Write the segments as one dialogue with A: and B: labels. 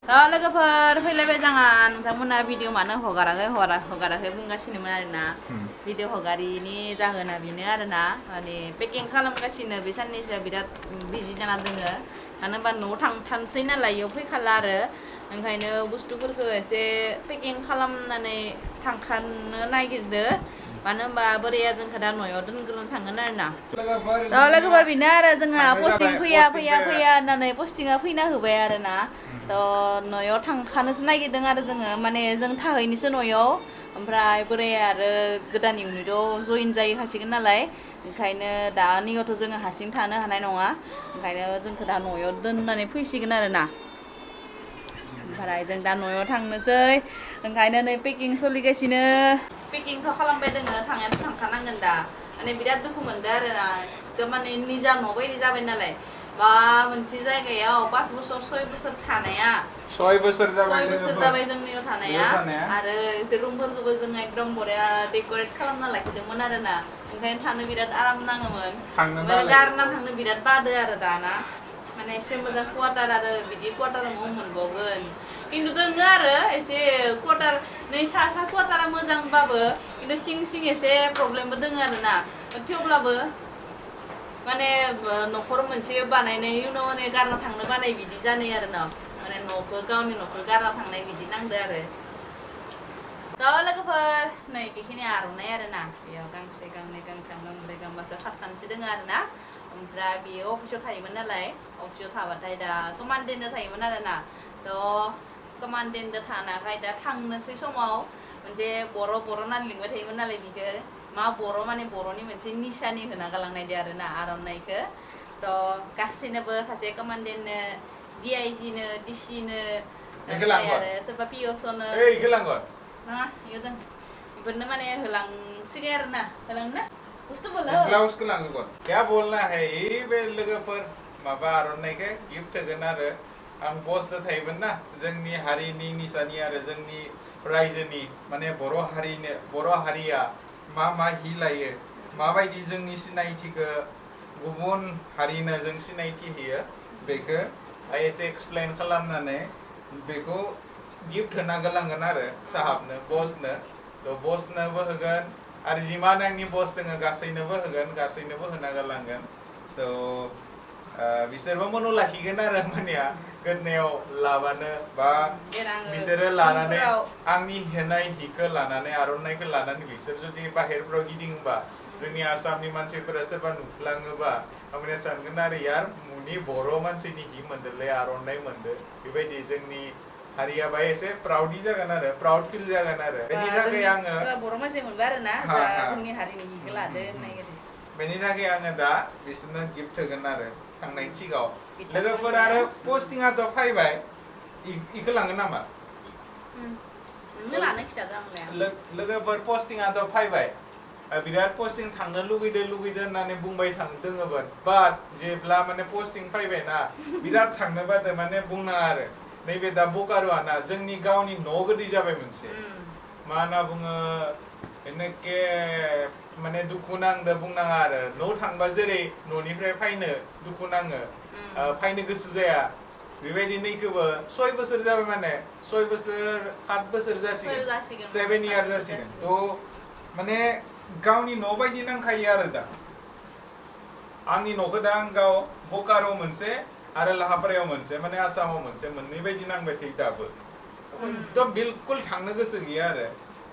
A: लोगोफोर फैलायबाय जोंहा नोंथांमोना भिडिअ मानो हगाराखै बुंगासिनोमोन आरोना भिडिअ हगारिनि जाहोना बेनो आरोना माने पेकिं खालामगासिनो बे साननैसो बिराद बिजि जाना दोङो मानो होनबा न'आव थांसै नालाय इयाव फैखाला आरो ओंखायनो बुस्थुफोरखौ एसे पेकिं खालामनानै थांखानो नागिरदो मानो होनबा बोराया जोंखौ दा न'आव दोनग्रोनो थांगोन आरोना लोगोफोर बेनो आरो जोंहा पस्टिं फैया होननानै पस्टिंआ फैना होबाय आरोना न'आव थांखानोसो नागिरदों आरो जोङो माने जों थाहैनोसो न'आव ओमफ्राय बोराया आरो गोदान इउनिटआव जइन जाहैखासिगोन नालाय ओंखायनो दानियावथ' जोङो हारसिं थानो हानाय नङा ओंखायनो जोंखौ दा न'आव दोननानै फैसिगोन आरोना ओमफ्राय जों दा न'आव थांनोसै ओंखायनो नै पेकिं सोलिगासिनो पेकिंथ' खालामबाय दोङो थांनायाथ' थांखानांगोन दा माने बिराद दुखु मोनदों आरोना माने निजा न' बायदि जाबाय नालाय बा मोनसे जायगायाव 5 बोसोर 6 बोसोर थानाया
B: 6 बोसोर
A: जाबाय जोंनियाव थानाया आरो एसे रुमफोरखौबो जोङो एकदम बरिया डेक'रेट खालामना लाखिदोंमोन आरोना ओंखायनो थानो बिराद आराम नाङोमोन गारना थांनो बिराद बादो आरो दाना माने एसे मोजां क्वार्टार आरो बिदि क्वार्टार मोनबावगोन खिन्थु दोङो आरो एसे क्वार्टार नै सा क्वार्टारा मोजांबाबो खिन्थु सिं एसे प्रब्लेमबो दोङो आरोना थेवब्लाबो माने न'खर मोनसे बानायनायनि उनाव माने गारना थांनो बानाय बिदि जानाय आरो ना माने गावनि न'खौ गारना थांनाय बिदि नांदो आरो लोगोफोर नै बेखिनि आर'नाइ आरोना बेयाव गांसे गांनै गांथाम गांब्रै गांबासो खारखानोसो दोङो आरोना ओमफ्राय बेयो अफिसाव थायोमोन नालाय अफिसाव थाबाथाय दा कमान्डेन्टआव थायोमोन आरोना कमान्डेन्टआव थानायखाय दा थांनोसै समाव मोनसे बर' होननानै लिंबाय थायोमोन नालाय बिखौ मा बर' माने बर'नि मोनसे निसानि होना गालांनायदो आरोना आर'नाइखौ गासैनोबो सासे कमान्डेन्टनो DIGनो DCनो आरो सोरबा पिअसनो नङा इयो जों बेफोरनो माने होलांसिगोन आरोना होलांनो बुस्थु बोलो
B: ब्लाउजखौ लांगोन क्या बोलना है बे लोगोफोर माबा आर'नाइखौ गिफ्ट होगोन आरो आं बसजों थायोमोन ना जोंनि हारिनि निसानि आरो जोंनि रायजोनि माने बर' हारिया मा हि लायो माबायदि जोंनि सिनायथिखौ गुबुन हारिनो जों सिनायथि होयो बेखौ एसे एक्सप्लेन खालामनानै बेखौ गिफ्ट होना गालांगोन आरो साहाबनो बसनोबो होगोन आरो जिमान आंनि बस दङ गासैनोबो होगोन गासैनोबो होना गालांगोन बिसोरबो मनाव लाखिगोन आरो मानिया गोदनायाव लाबानो बा बिसोरो लानानै आंनि होनाय हिखौ लानानै आर'नाइखौ लानानै बिसोर जुदि बाहेरफ्राव गिदिंबा जोंनि आसामनि मानसिफोरा सोरबा नुफ्लाङोबा आंनिया सानगोन आरो यार मुनि बर' मानसिनि हि मोनदोलै आर'नाइ मोनदो बेबायदि जोंनि हारिया बाय एसे प्राउडि जागोन आरो प्राउड फिल जागोन आरो बेनि थाखाय आङो
A: बर' मानसि मोनबाय आरोना जोंनि हारिनि हिखौ लादो होननाय
B: बेनि थाखाय आङो दा बिसोरनो गिफ्ट होगोन आरो थांनायनि सिगाङाव लोगोफोर आरो पस्टिंआथ' फैबाय इखौ लांगोन नामा लोगोफोर पस्टिंआथ' फैबाय बिराद पस्टिं थांनो लुगैदो होननानै बुंबाय दोङोमोन बाट जेब्ला माने पस्टिं फैबायना बिराद थांनो बादो माने बुंनाङा आरो नैबे दा बकारुआ ना जोंनि गावनि न' गोदै जाबाय मोनसे मा होनना बुङो एनेके माने दुखु नांदो बुंनाङा आरो न' थांबा जेरै न'निफ्राय फैनो दुखु नाङो फैनो गोसो जाया बेबायदि नैखौबो 6 बोसोर जाबाय माने 6 बोसोर 7 बोसोर जासिगोन 7 इयार जासिगोन माने गावनि न' बायदि नांखायो आरो दा आंनि न'खौ दा आं गाव बकाराव मोनसे आरो लाहापारायाव मोनसे माने आसामाव मोनसे मोननै बायदि नांबाय थायो दाबो एकदम बिलकुल थांनो गोसो गैया आरो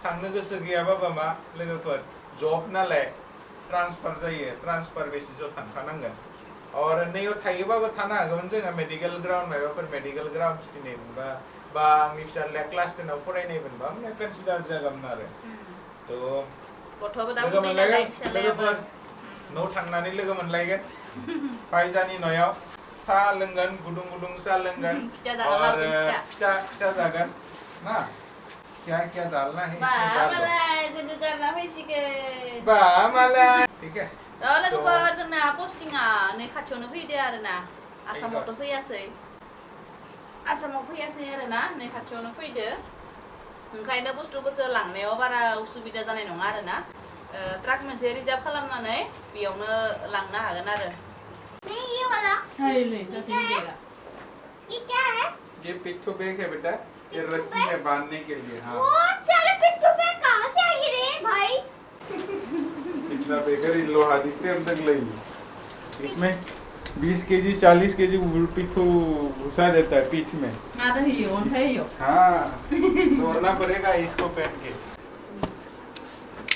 B: थांनो गोसो गैयाबाबा मा लोगोफोर जब नालाय ट्रान्सफार जायो ट्रान्सफार बेसिसाव थांखानांगोन आरो नैयाव थायोबाबो थानो हागौमोन जोङो मेडिकेल ग्राउन्ड माबाफोर मेडिकेल ग्राउन्ड खिथिनाय मोनबा बा आंनि फिसाज्लाया क्लास 10 आव फरायनाय मोनबा माने कनसिडार जागौमोन आरो लोगोफोर न' थांनानै लोगो मोनलायगोन फायजानि न'आव साहा लोंगोन गुदुं साहा लोंगोन और फिथा जागोन ना क्या डालना है
A: जोङो गारना फैसिगोन
B: मालाय ठीक है
A: लोगोफोर जोंना पस्टिंआ नै खाथियावनो फैदो आरोना आसामावथ' फैयासै आरोना नै खाथियावनो फैदो ओंखायनो बुस्थुफोरखौ लांनायाव बारा उसुबिदा जानाय नङा आरोना ट्राक मोनसे रिजार्भ खालामनानै बेयावनो लांनो हागोन आरो
C: नहीं ये वाला
A: हाय नै सासेनि बेगा
C: ये क्या है
B: ये पिट्ठू बैग है बेटा ये रस्सी है बांधने के लिए हाँ
C: बहुत सारे पिट्ठू बैग कहाँ से आ गए रे भाई
B: इतना बेगर इन लोहा दिखते हम तक लगी इसमें 20 केजी 40 केजी पिट्ठू घुसा देता है पीठ में
A: आधा ही हो है ही हो
B: हाँ दौड़ना पड़ेगा इसको पहन के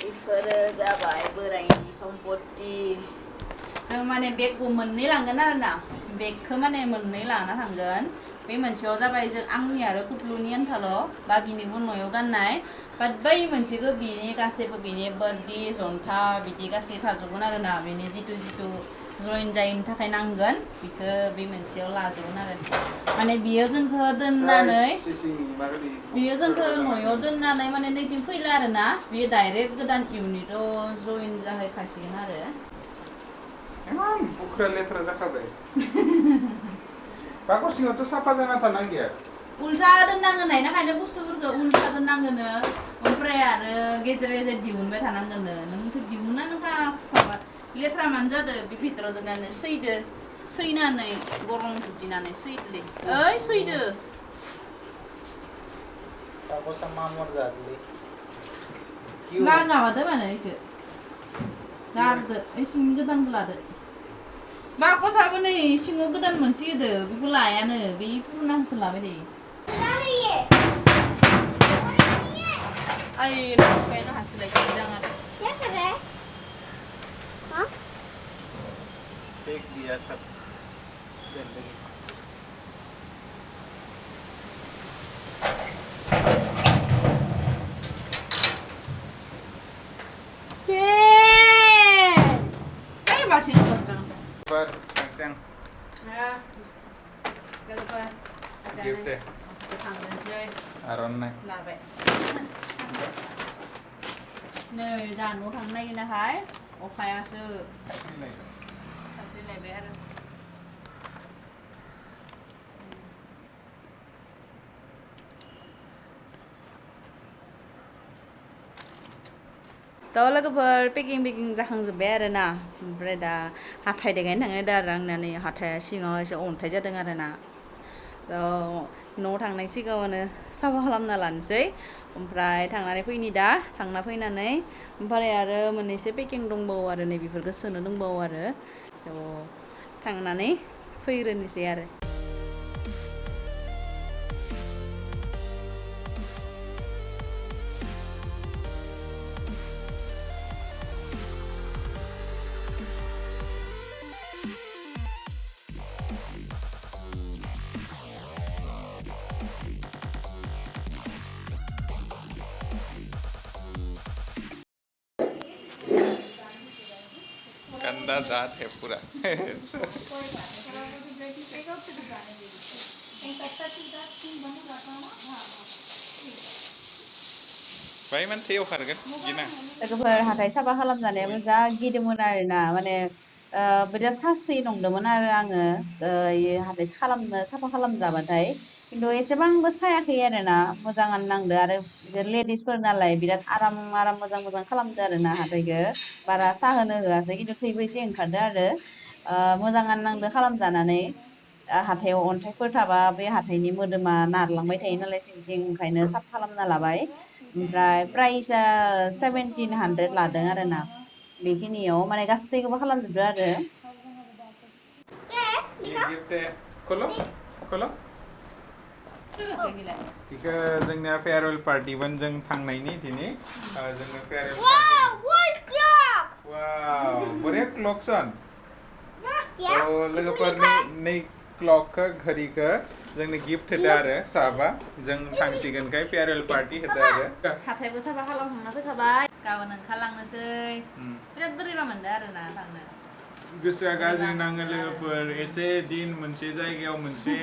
A: इफोरो जाबाय बोरायनि सम्पत्ति जों माने बेगखौ मोननै लांगोन आरोना बेगखौ माने मोननै लाना थांगोन बे मोनसेयाव जाबाय जों आंनि आरो कुप्लुनि आन्थाल' बागिनि न'आव गाननाय बाट बै मोनसेखौ बिनि गासैबो बिनि बार्थडे जन्था बिदि गासै थाजोबगोन आरोना बिनि जिथु जइन जायैनि थाखाय नांगोन बेखौ बे मोनसेयाव लाजोबगोन आरो माने बियो जोंखौ दोननानै बियो जोंखौ न'आव दोननानै माने नैथिं फैला आरोना बियो डाइरेक्ट गोदान इउनिटआव जइन जाहैखासिगोन आरो
B: emang bukan letra जाखाबाय बाको सिङावथ' साफा जाना थानांगौ
A: उल्था दोननांगोन नायनाखायनो बुस्थुफोरखौ उल्था दोननांगोनो ओमफ्राय आरो गेजेर गेजेर दिहुनबाय थानांगोनो नोंखौ दिहुननानै माबा लेथ्रा मानो जादो बे भितराव दोननानै सैनानै गरम दिनानै सैदोलै ओइ Saido
D: Ako sa mamor dadli.
A: लागामादो मानो इखो गारदो ओइ सिंनि गोदानखौ लादो बाकसाबो नै सिङाव गोदान मोनसे होदो बेखौ लायानो बे पुरुनाखौसो लाबाय दे आइ न'खायनो हासिलायसिगोन आरो
C: क्या कर रहा है हाँ
D: फेंक दिया सब गंदगी
A: Ay, batin ko sa
B: पर सेंग
A: Ya. Galapa.
B: gift है
A: Tangan chơi.
B: आर'नाइ
A: Là vậy. Nơi đàn nó thằng này là hái. Ô khai à sư. Thật đi lại bé rồi. थ' लोगोफोर पेकिं जाखांजोब्बाय आरो ना ओमफ्राय दा हाथाय देखायनो थाङो दा आंना नै हाथाया सिङाव एसे अन्थाइ जादों आरो ना थ' न'आव थांनाय सिगाङावनो साफा खालामना लानोसै ओमफ्राय थांनानै फैनि दा थांना फैनानै ओमफ्राय आरो मोननैसो पेकिं दंबावो आरो नै बेफोरखौ सोनो दंबावो आरो थ' थांनानै फैग्रोनोसै आरो
B: गंदा दांत है पूरा बाय मान थेव खारगोन गिना
A: लोगोफोर हाथाय साफा खालामजानायाबो जा गिदोंमोन आरोना माने बिराद सासै नंदोंमोन आरो आङो हाथाय साफा खालामजाबाथाय खिन्थु एसेबांबो सायाखै आरोना मोजाङानो नांदो आरो बिसोर लेडिसफोर नालाय बिराद आराम मोजां खालामदो आरोना हाथायखौ बारा साहोनो होआसै खिन्थु थैबो एसे ओंखारदो आरो मोजाङानो नांदो खालामजानानै हाथायाव अन्थाइफोर थाबा बे हाथायनि मोदोमा नारलांबाय थायो नालाय सिं ओंखायनो साफा खालामना लाबाय ओमफ्राय प्राइसआ 1700 लादों आरोना बेखिनियाव माने गासैखौबो खालामजोबदो आरो
B: ये गिफ्ट है खोलो खोलो इखो जोंनिया फेयारवेल पार्टिमोन जों थांनायनि दिनै जोङो फेयारवेल
C: वर्ल्ड क्लॉक
B: वाव बरे क्लॉक सन
C: क्या
B: तो लोगोफोरनि नै क्लॉकखौ घड़ीखौ जोंनो गिफ्ट होदो आरो साबा जों थांसिगोनखाय फेयारवेल पार्टी होदो आरो
A: हाथायबो साफा खालामखांना फैखाबाय गाबोन ओंखारलांनोसै बिराद बोरैबा मोनदो आरोना थांनो
B: गोसोआ गाज्रि नाङो लोगोफोर एसे दिन मोनसे जायगायाव मोनसे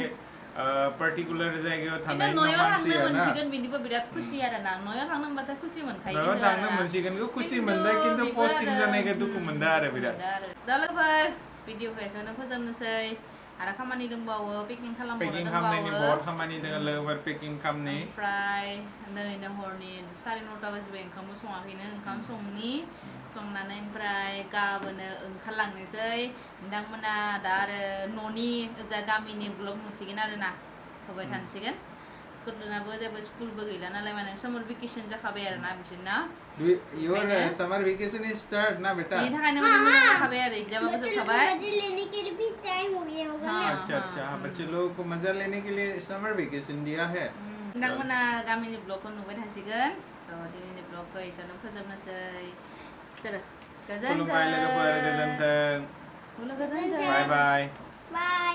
B: पार्टिकुलार जायगायाव थानाय
A: न'आव
B: मानसिया
A: थांनो
B: ना
A: मोनसिगोन बिनिबो बिराद खुसि आरोना न'आव थांनो मोनबाथाय खुसि मोनखायो
B: न'आव थांनो मोनसिगोनखौ खुसि मोनदों खिन्थु पस्टिं जानायखौ दुखु मोनदों आरो बिराद
A: दा लोगोफोर भिडिअखौ एसेयावनो फोजोबनोसै आरो खामानि दंबावो पेकिं
B: पेकिं
A: खालामबावनो
B: खालामनायनि
A: दंबावो
B: बहुत खामानि दङ लोगोफोर पेकिं खालामनाय
A: ओमफ्राय दिनैनो हरनि 9:30 बाजिबाय ओंखामबो सङाखैनो ओंखाम संनानै ओमफ्राय गाबोनो ओंखारलांनोसै नोंथांमोना दा आरो न'नि गामिनि ब्लग नुसिगोन आरोना होबाय थानसिगोन गथ'नाबो जेबो स्कुलबो गैला नालाय माने सामार भेकेसन जाखाबाय आरोना बिसोरना
B: Your summer vacation is start ना बेटा
A: बेनि थाखायनो माने मोजां जाखाबाय आरो एग्जामाबो
C: बच्चे लोग को
A: जोबखाबाय
C: मजे लेने के लिए भी टाइम हो गया होगा ना
A: हाँ।
B: अच्छा अच्छा बच्चे लोगों को मजा लेने के लिए समर वेकेशन दिया है
A: नोंथांमोना गामिनि ब्लगखौ नुबाय थासिगोन स' दिनैनि ब्लगखौ एसेयावनो फोजोबनोसै
B: खुलुमबाय लोगोफोर गोजोन्थों
A: गोजोन्थों
B: बाय बाय
C: बाय